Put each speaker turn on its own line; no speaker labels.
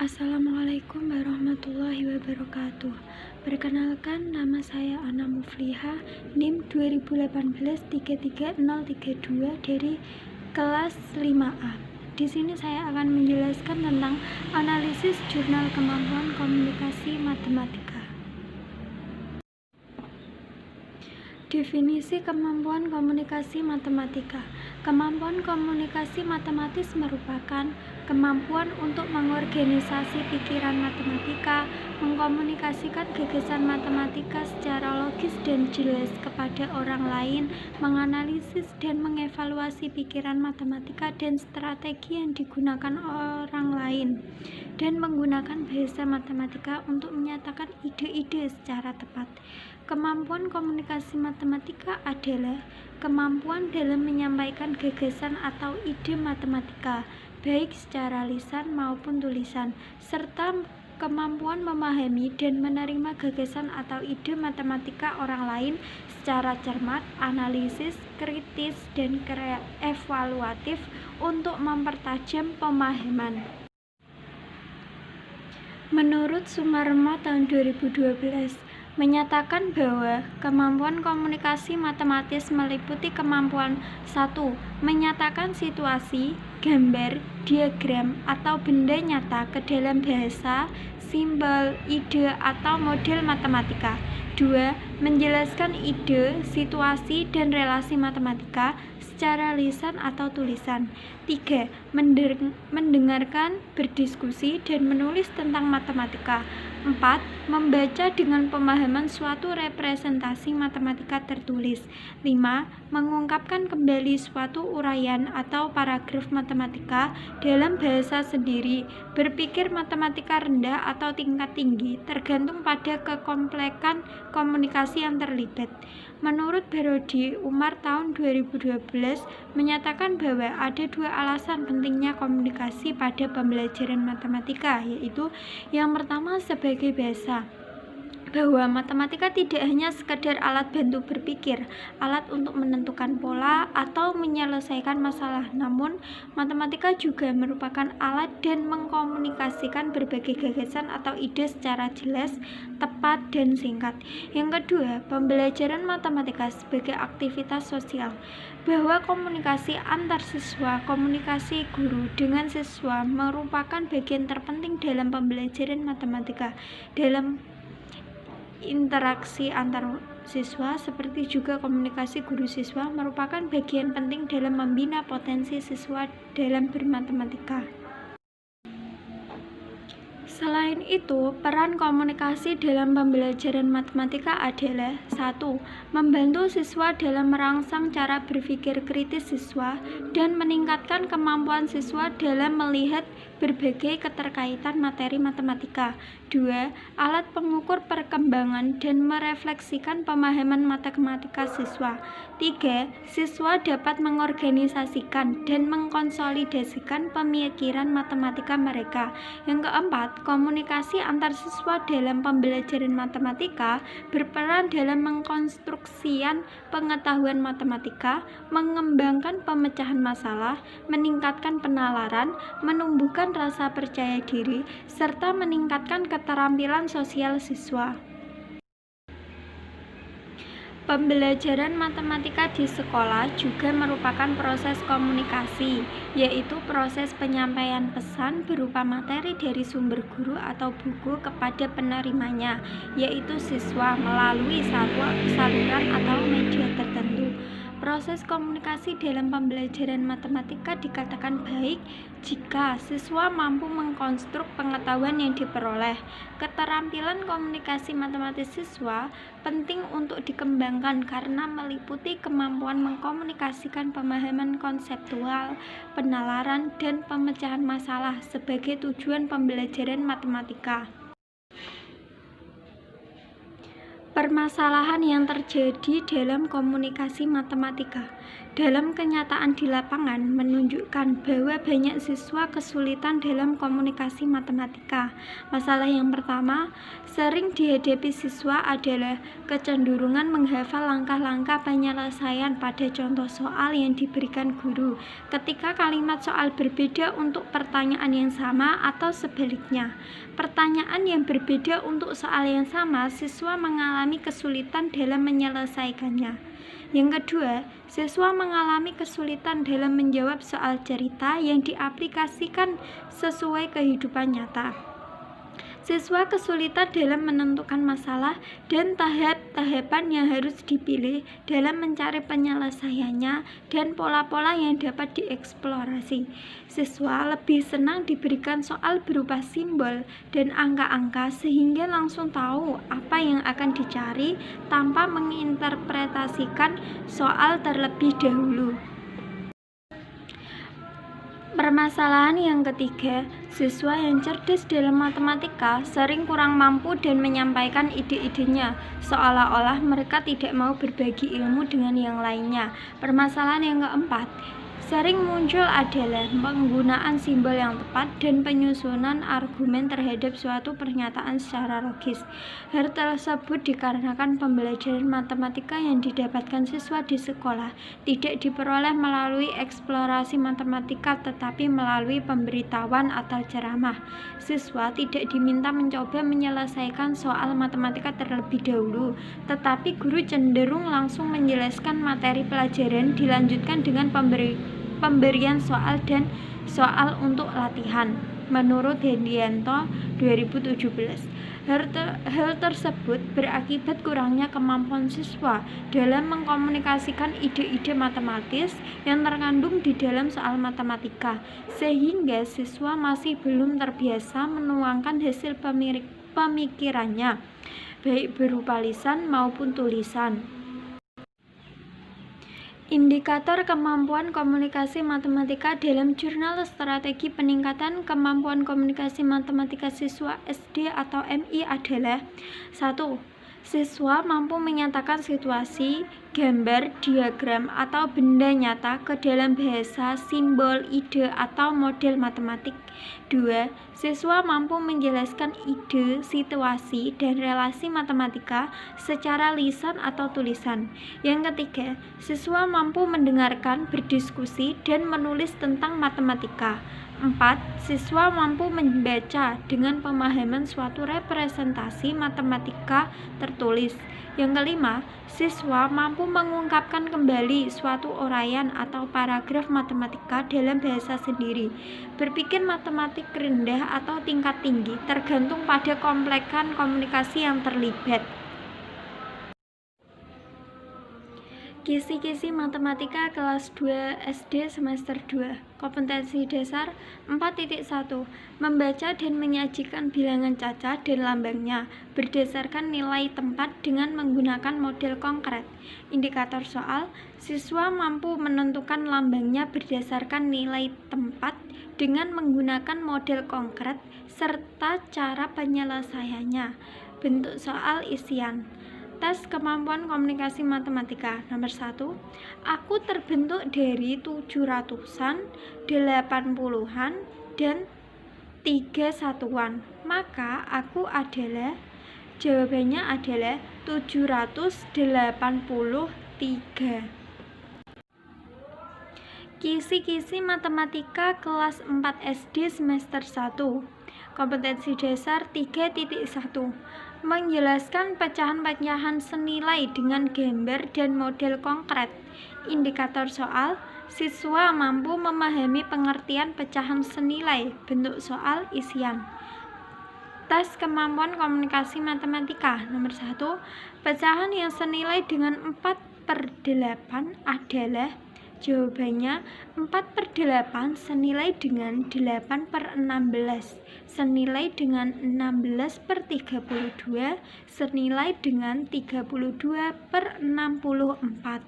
Assalamualaikum warahmatullahi wabarakatuh. Perkenalkan, nama saya Ana Mufliha, NIM 2018-33032 dari kelas 5A. Di sini saya akan menjelaskan tentang analisis jurnal kemampuan komunikasi matematika. Definisi kemampuan komunikasi matematika. Kemampuan komunikasi matematis merupakan kemampuan untuk mengorganisasi pikiran matematika, mengkomunikasikan gagasan matematika secara logis dan jelas kepada orang lain, menganalisis dan mengevaluasi pikiran matematika dan strategi yang digunakan orang lain, dan menggunakan bahasa matematika untuk menyatakan ide-ide secara tepat. Kemampuan komunikasi matematika adalah kemampuan dalam menyampaikan gagasan atau ide matematika, baik secara lisan maupun tulisan, serta kemampuan memahami dan menerima gagasan atau ide matematika orang lain secara cermat, analisis, kritis, dan evaluatif untuk mempertajam pemahaman. Menurut Sumarmo tahun 2012, menyatakan bahwa kemampuan komunikasi matematis meliputi kemampuan 1. Menyatakan situasi, gambar, diagram, atau benda nyata ke dalam bahasa, simbol, ide, atau model matematika. 2. Menjelaskan ide, situasi, dan relasi matematika secara lisan atau tulisan. 3. Mendengarkan, berdiskusi, dan menulis tentang matematika. 4. Membaca dengan pemahaman suatu representasi matematika tertulis. 5. Mengungkapkan kembali suatu uraian atau paragraf matematika dalam bahasa sendiri. Berpikir matematika rendah atau tingkat tinggi tergantung pada kekomplekan komunikasi yang terlibat. Menurut Barodi Umar tahun 2012 menyatakan bahwa ada 2 alasan pentingnya komunikasi pada pembelajaran matematika, yaitu yang pertama sebagai bahasa, bahwa matematika tidak hanya sekedar alat bantu berpikir, alat untuk menentukan pola atau menyelesaikan masalah, namun matematika juga merupakan alat dan mengkomunikasikan berbagai gagasan atau ide secara jelas, tepat, dan singkat. Yang kedua, pembelajaran matematika sebagai aktivitas sosial, bahwa komunikasi antar siswa, komunikasi guru dengan siswa merupakan bagian terpenting dalam pembelajaran matematika. Dalam interaksi antar siswa, seperti juga komunikasi guru-siswa, merupakan bagian penting dalam membina potensi siswa dalam bermatematika. Selain itu, peran komunikasi dalam pembelajaran matematika adalah 1. Membantu siswa dalam merangsang cara berpikir kritis siswa dan meningkatkan kemampuan siswa dalam melihat berbagai keterkaitan materi matematika. 2. Alat pengukur perkembangan dan merefleksikan pemahaman matematika siswa. 3. Siswa dapat mengorganisasikan dan mengkonsolidasikan pemikiran matematika mereka. Yang keempat, komunikasi antar siswa dalam pembelajaran matematika berperan dalam mengkonstruksikan pengetahuan matematika, mengembangkan pemecahan masalah, meningkatkan penalaran, menumbuhkan rasa percaya diri, serta meningkatkan keterampilan sosial siswa. Pembelajaran matematika di sekolah juga merupakan proses komunikasi, yaitu proses penyampaian pesan berupa materi dari sumber guru atau buku kepada penerimanya, yaitu siswa melalui saluran atau media tertentu. Proses komunikasi dalam pembelajaran matematika dikatakan baik jika siswa mampu mengkonstruk pengetahuan yang diperoleh. Keterampilan komunikasi matematis siswa penting untuk dikembangkan karena meliputi kemampuan mengkomunikasikan pemahaman konseptual, penalaran, dan pemecahan masalah sebagai tujuan pembelajaran matematika. Permasalahan yang terjadi dalam komunikasi matematika dalam kenyataan di lapangan menunjukkan bahwa banyak siswa kesulitan dalam komunikasi matematika. Masalah yang pertama sering dihadapi siswa adalah kecenderungan menghafal langkah-langkah penyelesaian pada contoh soal yang diberikan guru ketika kalimat soal berbeda untuk pertanyaan yang sama atau sebaliknya. Pertanyaan yang berbeda untuk soal yang sama, siswa mengalami kesulitan dalam menyelesaikannya. Yang kedua, siswa mengalami kesulitan dalam menjawab soal cerita yang diaplikasikan sesuai kehidupan nyata. Siswa kesulitan dalam menentukan masalah dan tahap-tahapan yang harus dipilih dalam mencari penyelesaiannya dan pola-pola yang dapat dieksplorasi. Siswa lebih senang diberikan soal berupa simbol dan angka-angka sehingga langsung tahu apa yang akan dicari tanpa menginterpretasikan soal terlebih dahulu. Permasalahan yang ketiga, siswa yang cerdas dalam matematika sering kurang mampu dan menyampaikan ide-idenya, seolah-olah mereka tidak mau berbagi ilmu dengan yang lainnya. Permasalahan yang keempat, sering muncul adalah penggunaan simbol yang tepat dan penyusunan argumen terhadap suatu pernyataan secara logis. Hal tersebut dikarenakan pembelajaran matematika yang didapatkan siswa di sekolah tidak diperoleh melalui eksplorasi matematika tetapi melalui pemberitahuan atau ceramah. Siswa tidak diminta mencoba menyelesaikan soal matematika terlebih dahulu, tetapi guru cenderung langsung menjelaskan materi pelajaran dilanjutkan dengan pemberian soal dan soal untuk latihan. Menurut Hendianto 2017, hal tersebut berakibat kurangnya kemampuan siswa dalam mengkomunikasikan ide-ide matematis yang terkandung di dalam soal matematika, sehingga siswa masih belum terbiasa menuangkan hasil pemikirannya, baik berupa lisan maupun tulisan. Indikator kemampuan komunikasi matematika dalam Jurnal Strategi Peningkatan Kemampuan Komunikasi Matematika Siswa SD atau MI adalah 1. Siswa mampu menyatakan situasi, gambar, diagram, atau benda nyata ke dalam bahasa, simbol, ide, atau model matematik. 2. Siswa mampu menjelaskan ide, situasi, dan relasi matematika secara lisan atau tulisan. Yang ketiga, siswa mampu mendengarkan, berdiskusi, dan menulis tentang matematika. 4. Siswa mampu membaca dengan pemahaman suatu representasi matematika tertulis. Yang kelima, siswa mampu mengungkapkan kembali suatu uraian atau paragraf matematika dalam bahasa sendiri. Berpikir matematik rendah atau tingkat tinggi tergantung pada kompleksan komunikasi yang terlibat. Kisi-kisi matematika kelas 2 SD semester 2. Kompetensi dasar 4.1. Membaca dan menyajikan bilangan cacah dan lambangnya berdasarkan nilai tempat dengan menggunakan model konkret. Indikator soal, siswa mampu menentukan lambangnya berdasarkan nilai tempat dengan menggunakan model konkret serta cara penyelesaiannya. Bentuk soal isian. Tes kemampuan komunikasi matematika nomor 1. Aku terbentuk dari 700-an, 80-an, dan 3 satuan. Maka aku adalah, jawabannya adalah 783. Kisi-kisi matematika kelas 4 SD semester 1. Kompetensi dasar 3.1. Menjelaskan pecahan-pecahan senilai dengan gambar dan model konkret. Indikator soal, siswa mampu memahami pengertian pecahan senilai. Bentuk soal isian. Tes kemampuan komunikasi matematika nomor 1. Pecahan yang senilai dengan 4/8 adalah, jawabannya 4/8 senilai dengan 8/16, senilai dengan 16/32, senilai dengan 32/64.